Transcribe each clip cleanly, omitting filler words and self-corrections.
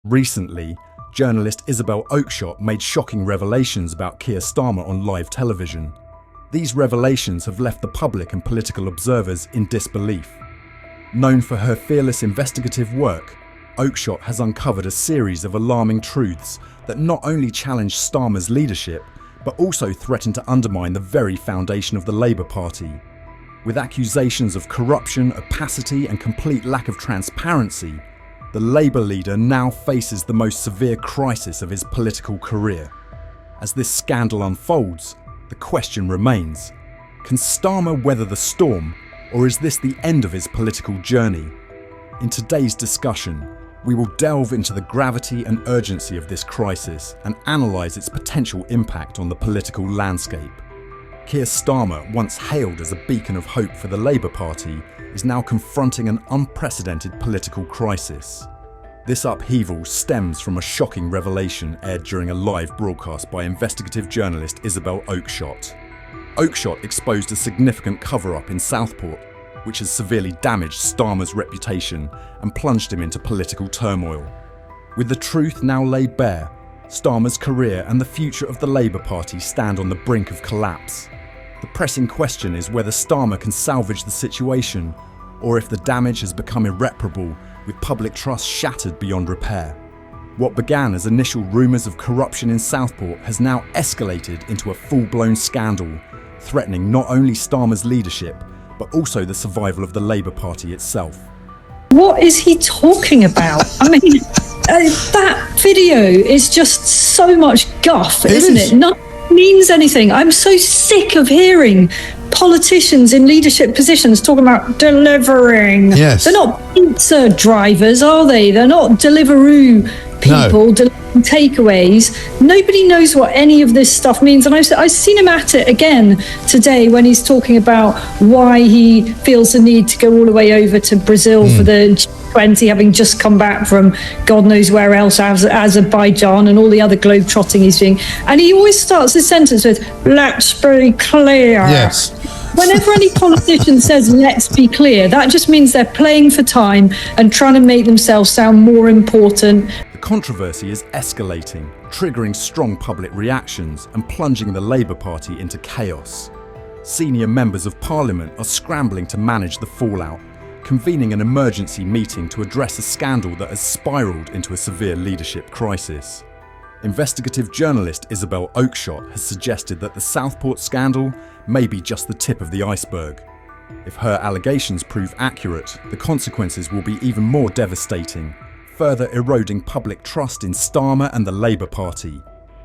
Recently, journalist Isabel Oakeshott made shocking revelations about Keir Starmer on live television. These revelations have left the public and political observers in disbelief. Known for her fearless investigative work, Oakeshott has uncovered a series of alarming truths that not only challenge Starmer's leadership, but also threaten to undermine the very foundation of the Labour Party. With accusations of corruption, opacity and complete lack of transparency, the Labour leader now faces the most severe crisis of his political career. As this scandal unfolds, the question remains: can Starmer weather the storm, or is this the end of his political journey? In today's discussion, we will delve into the gravity and urgency of this crisis and analyse its potential impact on the political landscape. Keir Starmer, once hailed as a beacon of hope for the Labour Party, is now confronting an unprecedented political crisis. This upheaval stems from a shocking revelation aired during a live broadcast by investigative journalist Isabel Oakeshott. Oakeshott exposed a significant cover-up in Southport, which has severely damaged Starmer's reputation and plunged him into political turmoil. With the truth now laid bare, Starmer's career and the future of the Labour Party stand on the brink of collapse. The pressing question is whether Starmer can salvage the situation, or if the damage has become irreparable, with public trust shattered beyond repair. What began as initial rumours of corruption in Southport has now escalated into a full-blown scandal, threatening not only Starmer's leadership, but also the survival of the Labour Party itself. What is he talking about? I mean, that video is just so much guff, isn't it? Nothing means anything. I'm so sick of hearing politicians in leadership positions talking about delivering. Yes. They're not pizza drivers, are they? They're not Deliveroo people delivering takeaways. Nobody knows what any of this stuff means. And I've seen him at it again today when he's talking about why he feels the need to go all the way over to Brazil for the G20, having just come back from God knows where else, Azerbaijan and all the other globe-trotting he's doing. And he always starts his sentence with, "Let's be clear." Yes. Whenever any politician says "let's be clear," that just means they're playing for time and trying to make themselves sound more important. The controversy is escalating, triggering strong public reactions and plunging the Labour Party into chaos. Senior members of Parliament are scrambling to manage the fallout, convening an emergency meeting to address a scandal that has spiralled into a severe leadership crisis. Investigative journalist Isabel Oakeshott has suggested that the Southport scandal may be just the tip of the iceberg. If her allegations prove accurate, the consequences will be even more devastating, further eroding public trust in Starmer and the Labour Party.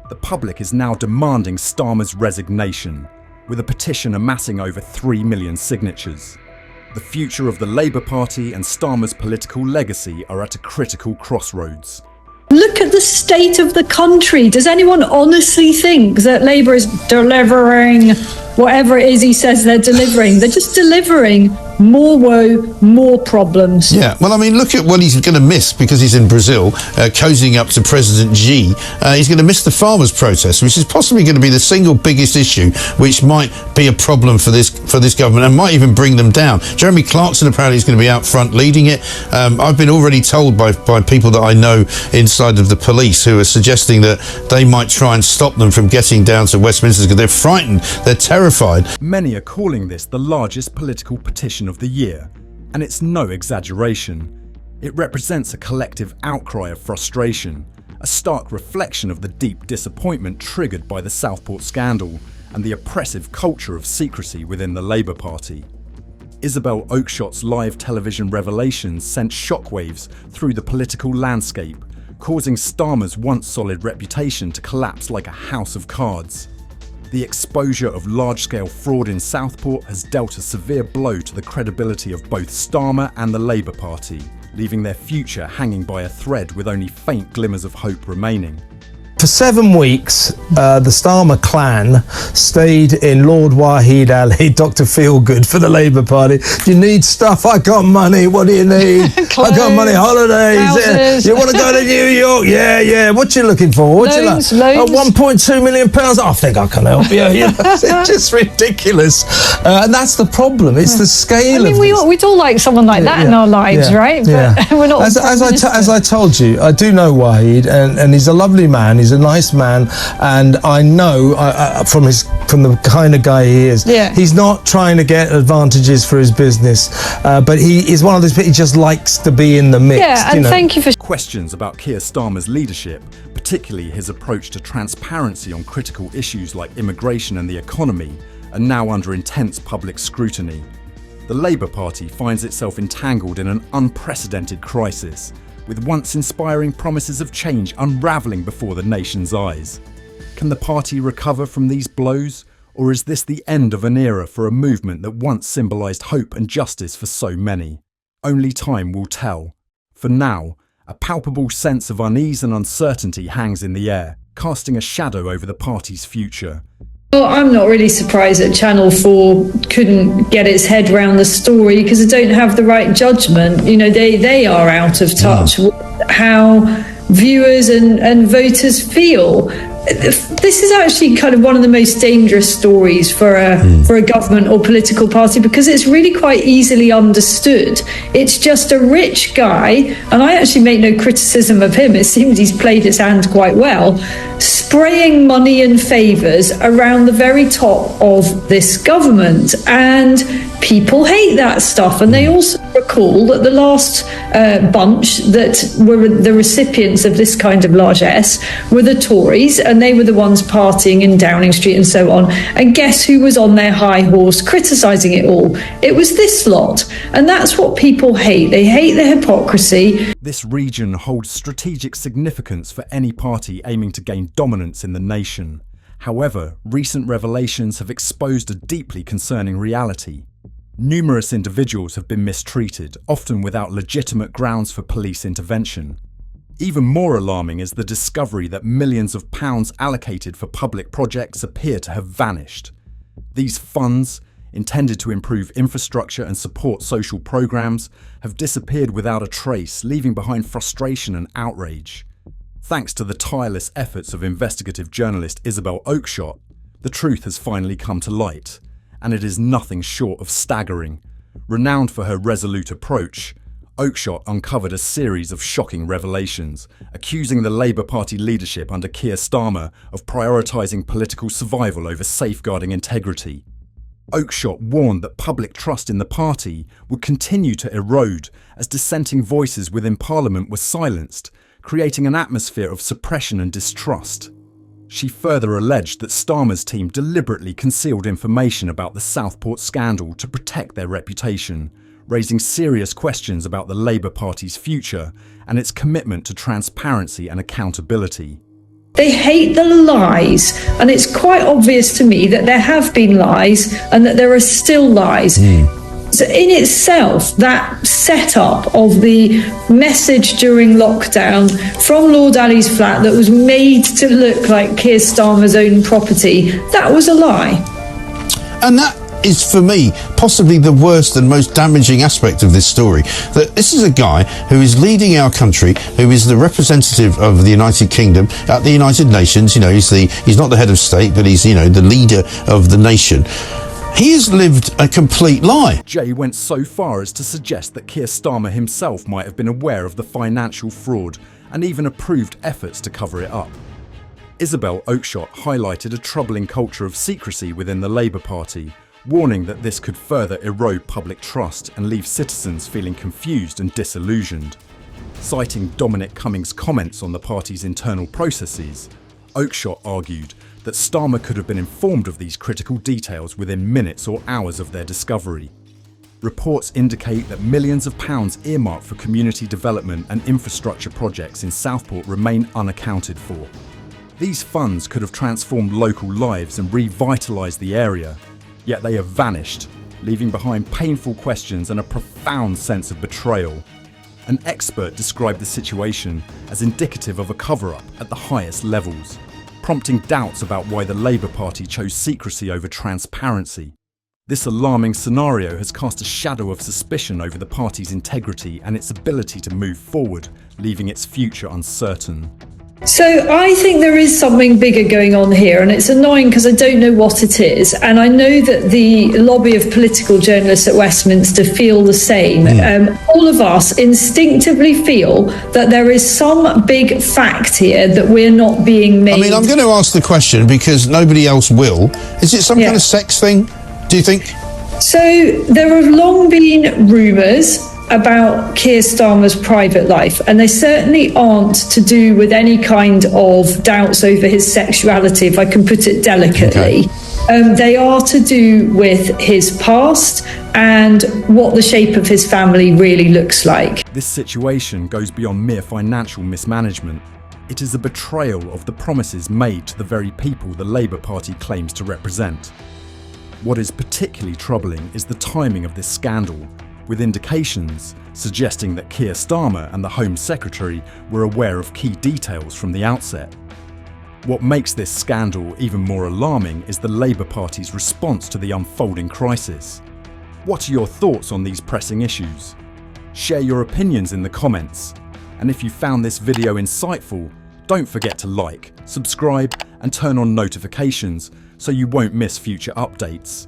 The public is now demanding Starmer's resignation, with a petition amassing over 3 million signatures. The future of the Labour Party and Starmer's political legacy are at a critical crossroads. Look at the state of the country. Does anyone honestly think that Labour is delivering whatever it is he says they're delivering? They're just delivering more woe, more problems. Yeah, well, I mean, look at what he's going to miss because he's in Brazil, cozying up to President Xi. He's going to miss the farmers' protest, which is possibly going to be the single biggest issue, which might be a problem for this government and might even bring them down. Jeremy Clarkson apparently is going to be out front leading it. I've been already told by people that I know inside of the police who are suggesting that they might try and stop them from getting down to Westminster because they're frightened, they're terrified. Many are calling this the largest political petition of the year, and it's no exaggeration. It represents a collective outcry of frustration, a stark reflection of the deep disappointment triggered by the Southport scandal and the oppressive culture of secrecy within the Labour Party. Isabel Oakeshott's live television revelations sent shockwaves through the political landscape, causing Starmer's once solid reputation to collapse like a house of cards. The exposure of large-scale fraud in Southport has dealt a severe blow to the credibility of both Starmer and the Labour Party, leaving their future hanging by a thread with only faint glimmers of hope remaining. For 7 weeks, the Starmer clan stayed in Lord Wahid Ali, Dr. Feelgood for the Labour Party. You need stuff? I got money. What do you need? I got money. Holidays. You want to go to New York? Yeah. What you looking for? What Loans, you like? loans. 1.2 million pounds. I think I can help you. It's just ridiculous, and that's the problem. It's the scale. I mean, we'd all like someone like that in our lives, right? But we're not. As I told you, I do know Wahid, and he's a lovely man. He's a nice man, and I know from the kind of guy he is. Yeah. He's not trying to get advantages for his business, but he is one of those people. He just likes to be in the mix. Yeah, and thank you for. Questions about Keir Starmer's leadership, particularly his approach to transparency on critical issues like immigration and the economy, are now under intense public scrutiny. The Labour Party finds itself entangled in an unprecedented crisis, with once inspiring promises of change unravelling before the nation's eyes. Can the party recover from these blows, or is this the end of an era for a movement that once symbolised hope and justice for so many? Only time will tell. For now, a palpable sense of unease and uncertainty hangs in the air, casting a shadow over the party's future. Well, I'm not really surprised that Channel 4 couldn't get its head around the story because they don't have the right judgment. You know, they are out of touch with how viewers and voters feel. This is actually kind of one of the most dangerous stories for a government or political party because it's really quite easily understood. It's just a rich guy, and I actually make no criticism of him. It seems he's played his hand quite well, spraying money and favours around the very top of this government, and people hate that stuff. And they also recall that the last bunch that were the recipients of this kind of largesse were the Tories, and they were the ones partying in Downing Street and so on. And guess who was on their high horse criticising it all? It was this lot. And that's what people hate. They hate the hypocrisy. This region holds strategic significance for any party aiming to gain dominance in the nation. However, recent revelations have exposed a deeply concerning reality. Numerous individuals have been mistreated, often without legitimate grounds for police intervention. Even more alarming is the discovery that millions of pounds allocated for public projects appear to have vanished. These funds, intended to improve infrastructure and support social programmes, have disappeared without a trace, leaving behind frustration and outrage. Thanks to the tireless efforts of investigative journalist Isabel Oakeshott, the truth has finally come to light, and it is nothing short of staggering. Renowned for her resolute approach, Oakeshott uncovered a series of shocking revelations, accusing the Labour Party leadership under Keir Starmer of prioritising political survival over safeguarding integrity. Oakeshott warned that public trust in the party would continue to erode as dissenting voices within Parliament were silenced, creating an atmosphere of suppression and distrust. She further alleged that Starmer's team deliberately concealed information about the Southport scandal to protect their reputation, raising serious questions about the Labour Party's future and its commitment to transparency and accountability. They hate the lies, and it's quite obvious to me that there have been lies and that there are still lies. So in itself, that setup of the message during lockdown from Lord Ali's flat that was made to look like Keir Starmer's own property, that was a lie. And that is, for me, possibly the worst and most damaging aspect of this story. That this is a guy who is leading our country, who is the representative of the United Kingdom at the United Nations. You know, he's not the head of state, but he's, you know, the leader of the nation. He has lived a complete lie. Jay went so far as to suggest that Keir Starmer himself might have been aware of the financial fraud and even approved efforts to cover it up. Isabel Oakeshott highlighted a troubling culture of secrecy within the Labour Party, warning that this could further erode public trust and leave citizens feeling confused and disillusioned. Citing Dominic Cummings' comments on the party's internal processes, Oakeshott argued that Starmer could have been informed of these critical details within minutes or hours of their discovery. Reports indicate that millions of pounds earmarked for community development and infrastructure projects in Southport remain unaccounted for. These funds could have transformed local lives and revitalised the area, yet they have vanished, leaving behind painful questions and a profound sense of betrayal. An expert described the situation as indicative of a cover-up at the highest levels, prompting doubts about why the Labour Party chose secrecy over transparency. This alarming scenario has cast a shadow of suspicion over the party's integrity and its ability to move forward, leaving its future uncertain. So I think there is something bigger going on here, and it's annoying because I don't know what it is. And I know that the lobby of political journalists at Westminster feel the same. All of us instinctively feel that there is some big fact here that we're not being made. I mean, I'm going to ask the question because nobody else will. Is it some kind of sex thing, do you think? So there have long been rumours about Keir Starmer's private life, and they certainly aren't to do with any kind of doubts over his sexuality, if I can put it delicately. They are to do with his past and what the shape of his family really looks like. This situation goes beyond mere financial mismanagement. It is a betrayal of the promises made to the very people the Labour Party claims to represent. What is particularly troubling is the timing of this scandal, with indications suggesting that Keir Starmer and the Home Secretary were aware of key details from the outset. What makes this scandal even more alarming is the Labour Party's response to the unfolding crisis. What are your thoughts on these pressing issues? Share your opinions in the comments. And if you found this video insightful, don't forget to like, subscribe, and turn on notifications so you won't miss future updates.